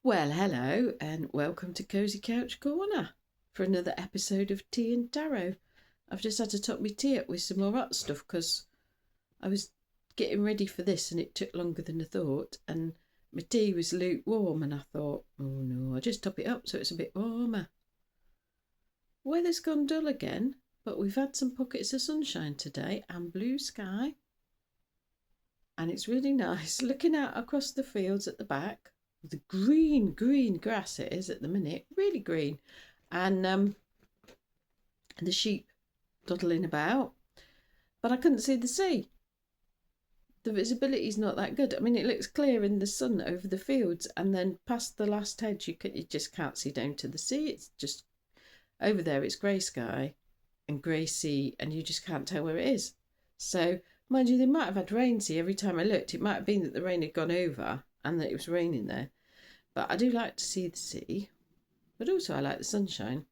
Well, hello, and welcome to Cozy Couch Corner for another episode of Tea and Tarot. I've just had to top my tea up with some more hot stuff because I was getting ready for this and it took longer than I thought. And my tea was lukewarm, and I thought, oh no, I'll just top it up so it's a bit warmer. Weather's gone dull again, but we've had some pockets of sunshine today and blue sky. And it's really nice looking out across the fields at the back. The green grass it is at the minute, really green, and the sheep dawdling about. But I couldn't see the sea. The visibility's not that good. I mean, it looks clear in the sun over the fields, and then past the last hedge, you just can't see down to the sea. It's just over there. It's grey sky and grey sea, and you just can't tell where it is. So, mind you, they might have had rain. See, every time I looked, it might have been that the rain had gone over and that it was raining there. But I do like to see the sea, but also I like the sunshine.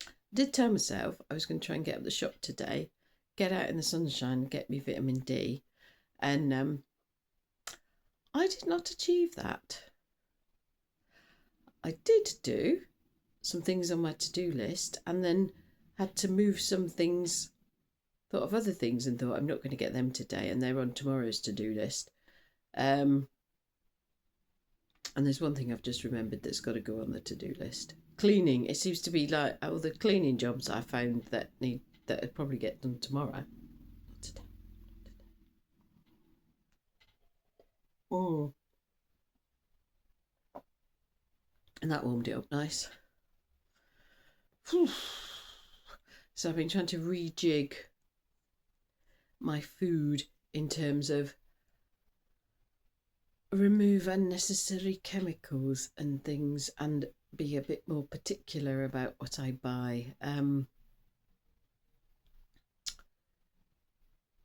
I did tell myself I was going to try and get up the shop today, get out in the sunshine, get me vitamin D, and I did not achieve that. I did do some things on my to-do list and then had to move some things, thought of other things and thought I'm not going to get them today, and they're on tomorrow's to-do list. And there's one thing I've just remembered that's got to go on the to-do list. Cleaning. It seems to be like all the cleaning jobs I found that I'll probably get done tomorrow. Not today. Oh. And that warmed it up nice. So I've been trying to rejig my food in terms of remove unnecessary chemicals and things and be a bit more particular about what I buy.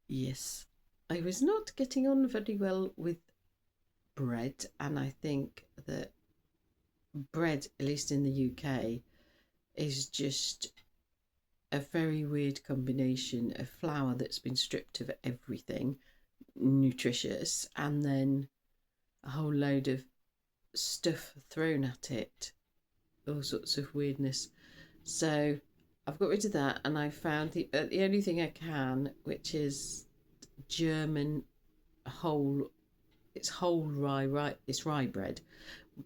Yes, I was not getting on very well with bread, and I think that bread, at least in the UK, is just a very weird combination of flour that's been stripped of everything nutritious and then a whole load of stuff thrown at it, all sorts of weirdness. So I've got rid of that, and I found the only thing I can, which is German whole. It's whole rye. It's rye bread,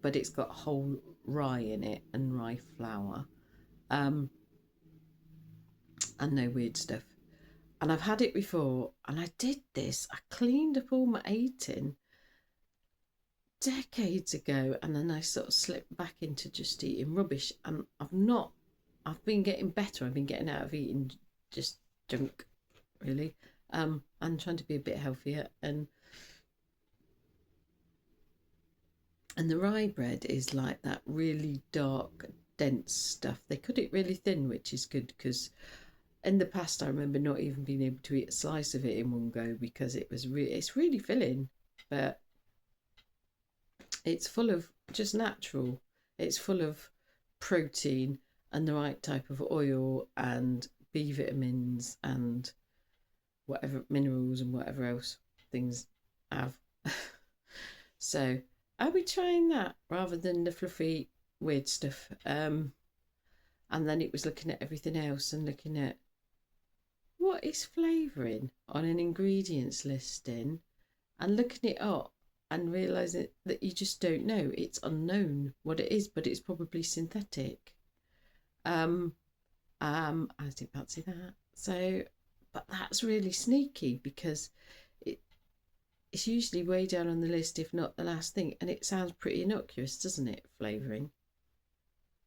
but it's got whole rye in it and rye flour, and no weird stuff. And I've had it before, and I did this. I cleaned up all my eating decades ago, and then I sort of slipped back into just eating rubbish, and I've been getting better. I've been getting out of eating just junk, really, and trying to be a bit healthier. And the rye bread is like that really dark, dense stuff. They cut it really thin, which is good, because in the past I remember not even being able to eat a slice of it in one go because it's really filling, but it's full of just natural. It's full of protein and the right type of oil and B vitamins and whatever minerals and whatever else things have. So I'll be trying that rather than the fluffy weird stuff. And then it was looking at everything else and looking at what is flavouring on an ingredients listing and looking it up and realising that you just don't know. It's unknown what it is, but it's probably synthetic. I didn't fancy that. So, but that's really sneaky because it's usually way down on the list, if not the last thing, and it sounds pretty innocuous, doesn't it? Flavouring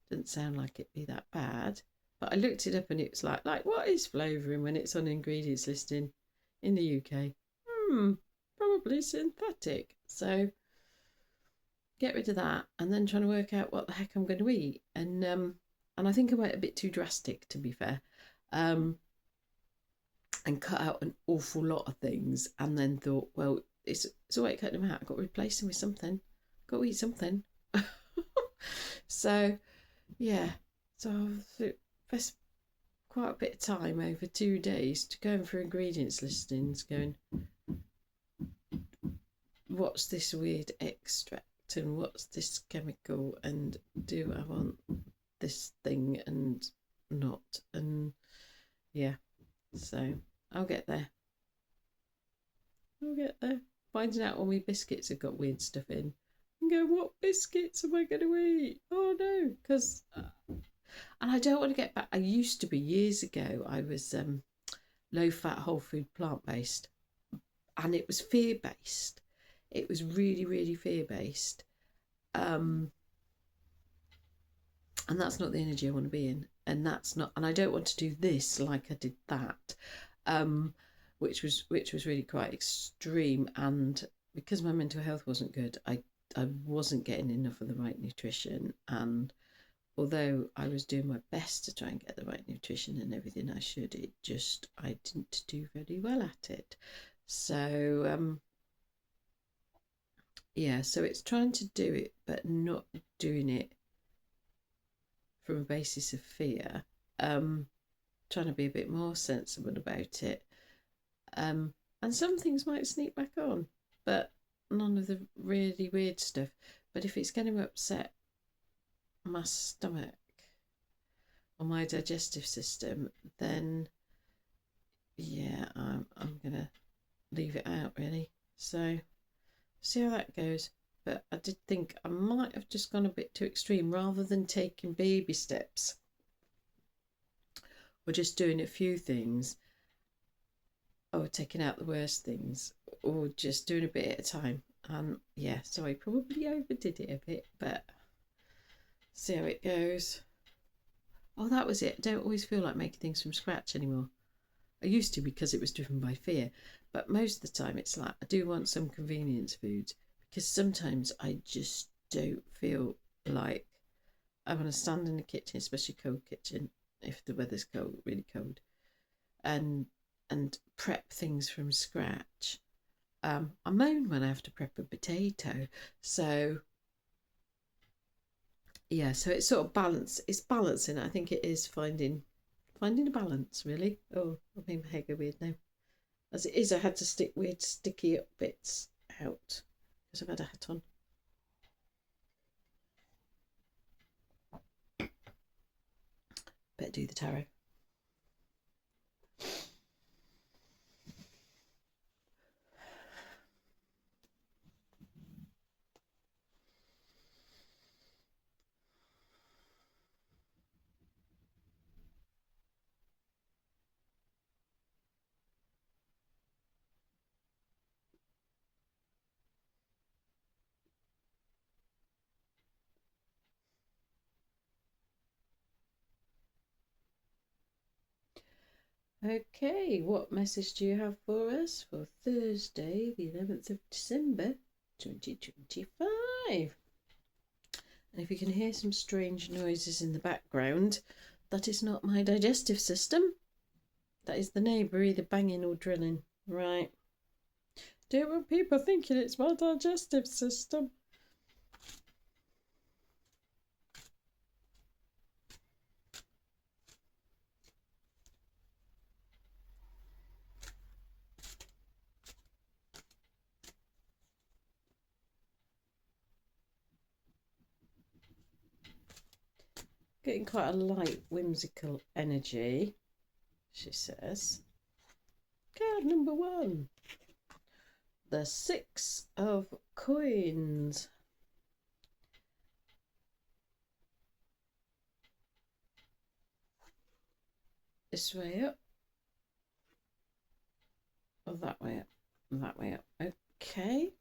doesn't sound like it'd be that bad. But I looked it up and it's like what is flavouring when it's on ingredients listing in the UK? Probably synthetic. So get rid of that, and then trying to work out what the heck I'm going to eat. And I think I went a bit too drastic, to be fair, and cut out an awful lot of things, and then thought, well, it's all right cutting them out. I've got to replace them with something. Got to eat something. So yeah, so I've spent quite a bit of time over 2 days to going through ingredients listings, going, what's this weird extract product and what's this chemical and do I want this thing and not, and yeah, so I'll get there. Finding out all my biscuits have got weird stuff in and go, what biscuits am I going to eat? Oh no, because and I don't want to get back. I used to be, years ago I was low fat, whole food, plant based, and it was fear based. It was really, really fear based. And that's not the energy I want to be in. And that's not, and I don't want to do this like I did that, which was really quite extreme. And because my mental health wasn't good, I wasn't getting enough of the right nutrition. And although I was doing my best to try and get the right nutrition and everything I should, I didn't do very well at it. So yeah, so it's trying to do it but not doing it from a basis of fear, trying to be a bit more sensible about it, and some things might sneak back on, but none of the really weird stuff. But if it's going to upset my stomach or my digestive system, then yeah, I'm gonna leave it out really. So see how that goes. But I did think I might have just gone a bit too extreme, rather than taking baby steps or just doing a few things, or taking out the worst things, or just doing a bit at a time. Yeah, so I probably overdid it a bit, but see how it goes. Oh, that was it. I don't always feel like making things from scratch anymore. I used to, because it was driven by fear, but most of the time it's like I do want some convenience foods, because sometimes I just don't feel like I want to stand in the kitchen, especially cold kitchen, if the weather's cold, really cold, and prep things from scratch. I moan when I have to prep a potato. So yeah, so it's sort of balance. It's balancing. I think it is finding a balance, really. Oh, I made my hair go weird now. As it is, I had to stick weird sticky up bits out because I've had a hat on. Better do the tarot. Okay, what message do you have for us for Thursday, the 11th of December, 2025? And if you can hear some strange noises in the background, that is not my digestive system. That is the neighbour either banging or drilling. Right. Don't want people thinking it's my digestive system. Getting quite a light, whimsical energy, she says. Card number 1. The 6 of Coins. This way up. Or that way up. That way up. Okay.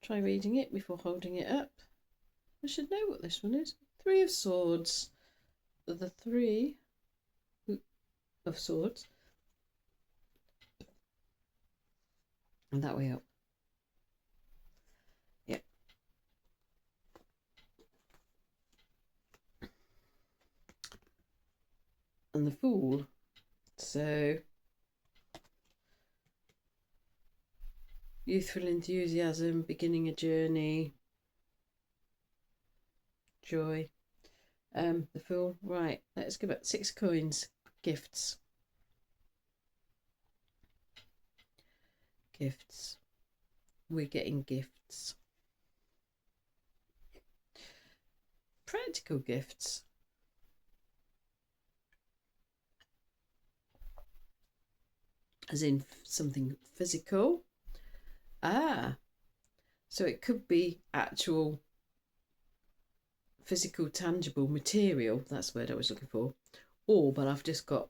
Try reading it before holding it up. I should know what this one is. 3 of Swords. The 3 of Swords. And that way up. Yep. And the Fool. So, youthful enthusiasm, beginning a journey, joy. The Fool. Right, let's go back. 6 coins. Gifts. Gifts. We're getting gifts. practical gifts. As in something physical. So it could be actual physical, tangible material. That's the word I was looking for. But I've just got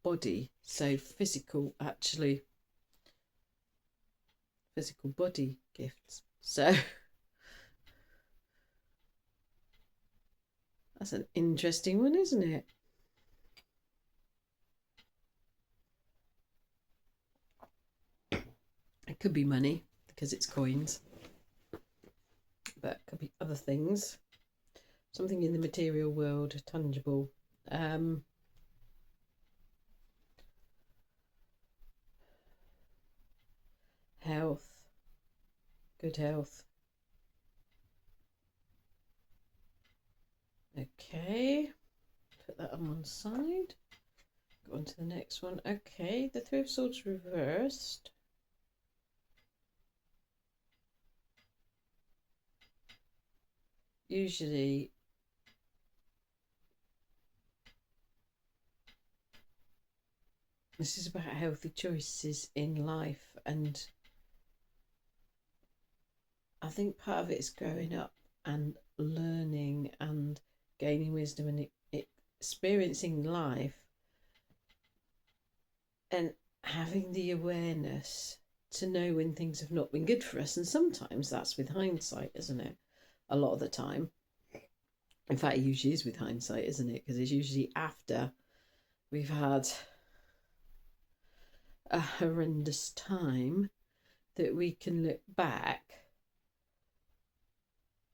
body. So physical, actually, physical body gifts. So that's an interesting one, isn't it? It could be money because it's coins, but it could be other things. Something in the material world, tangible. Health, good health. Okay, put that on one side. Go on to the next one. Okay, the Three of Swords reversed. Usually this is about healthy choices in life, and I think part of it is growing up and learning and gaining wisdom and experiencing life and having the awareness to know when things have not been good for us. And sometimes that's with hindsight, isn't it? A lot of the time. In fact, it usually is with hindsight, isn't it? Because it's usually after we've had a horrendous time that we can look back,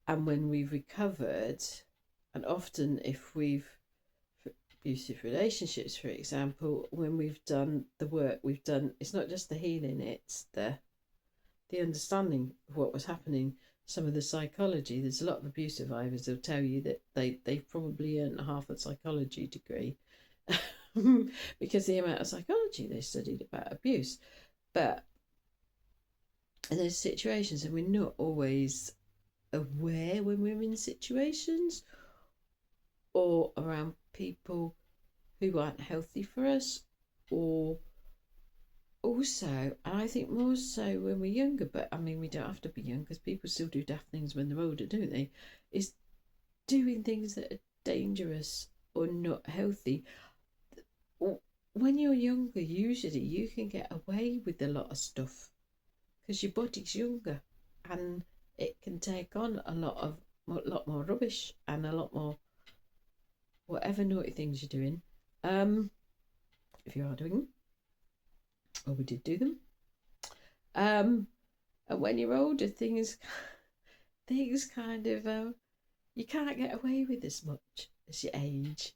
and when we've recovered, and often if we've abusive relationships, for example, when we've done the work we've done, it's not just the healing, it's the understanding of what was happening. Some of the psychology, there's a lot of abuse survivors who'll tell you that they've probably earned half a psychology degree because the amount of psychology they studied about abuse. But there's situations, and we're not always aware when we're in situations or around people who aren't healthy for us, or also, and I think more so when we're younger, but I mean, we don't have to be young because people still do daft things when they're older, don't they? Is doing things that are dangerous or not healthy. When you're younger, usually you can get away with a lot of stuff because your body's younger and it can take on a lot more rubbish and a lot more whatever naughty things you're doing. If you are doing them, or we did do them. And when you're older, things kind of you can't get away with as much as you age.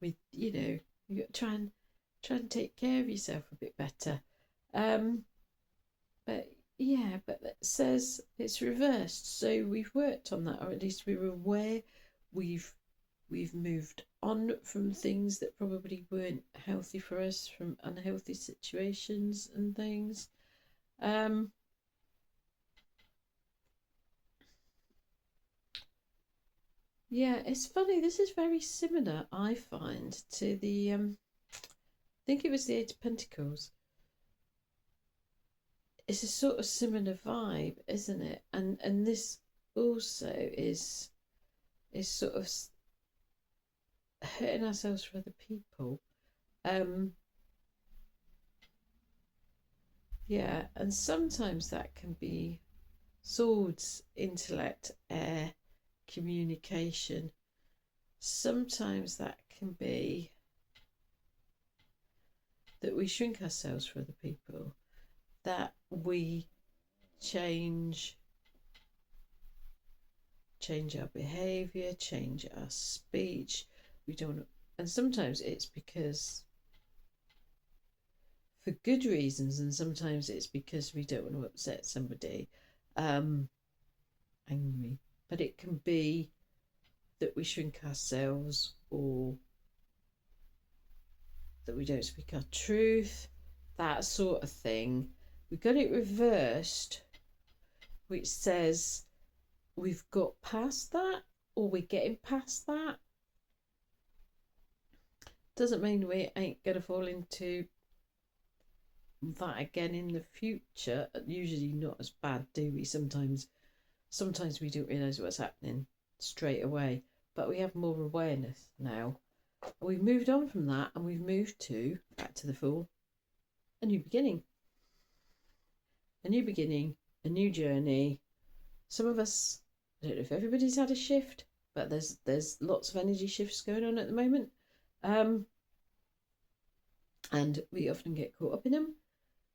With you got to try and take care of yourself a bit better. But it says it's reversed. So we've worked on that, or at least we were aware. We've moved on from things that probably weren't healthy for us, from unhealthy situations and things. Yeah, it's funny. This is very similar, I find, to the I think it was the Eight of Pentacles. It's a sort of similar vibe, isn't it? And this also is sort of hurting ourselves for other people. Yeah, and sometimes that can be swords, intellect, air, communication. Sometimes that can be that we shrink ourselves for other people, that we change our behavior, change our speech. We don't, and sometimes it's because for good reasons, and sometimes it's because we don't want to upset somebody, angry. But it can be that we shrink ourselves, or that we don't speak our truth, that sort of thing. We got it reversed, which says we've got past that. or we're getting past that. Doesn't mean we ain't going to fall into that again in the future. Usually not as bad, do we? Sometimes we don't realise what's happening straight away, but we have more awareness now. We've moved on from that, and we've moved to back to the Fool, a new beginning, a new journey. Some of us, I don't know if everybody's had a shift, but there's lots of energy shifts going on at the moment, and we often get caught up in them.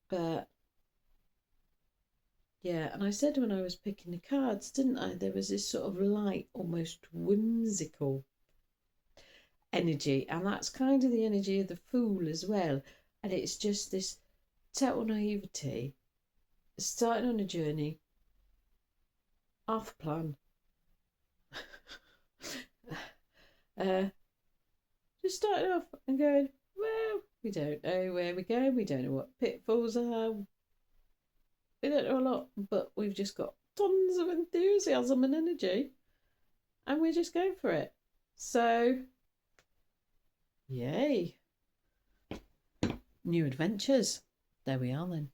But yeah, and I said when I was picking the cards, didn't I? There was this sort of light, almost whimsical energy, and that's kind of the energy of the Fool as well. And it's just this total naivety, starting on a journey, half a plan. Just starting off and going, well, we don't know where we're going, we don't know what pitfalls are, we don't know a lot, but we've just got tons of enthusiasm and energy, and we're just going for it. So, yay. New adventures. There we are then.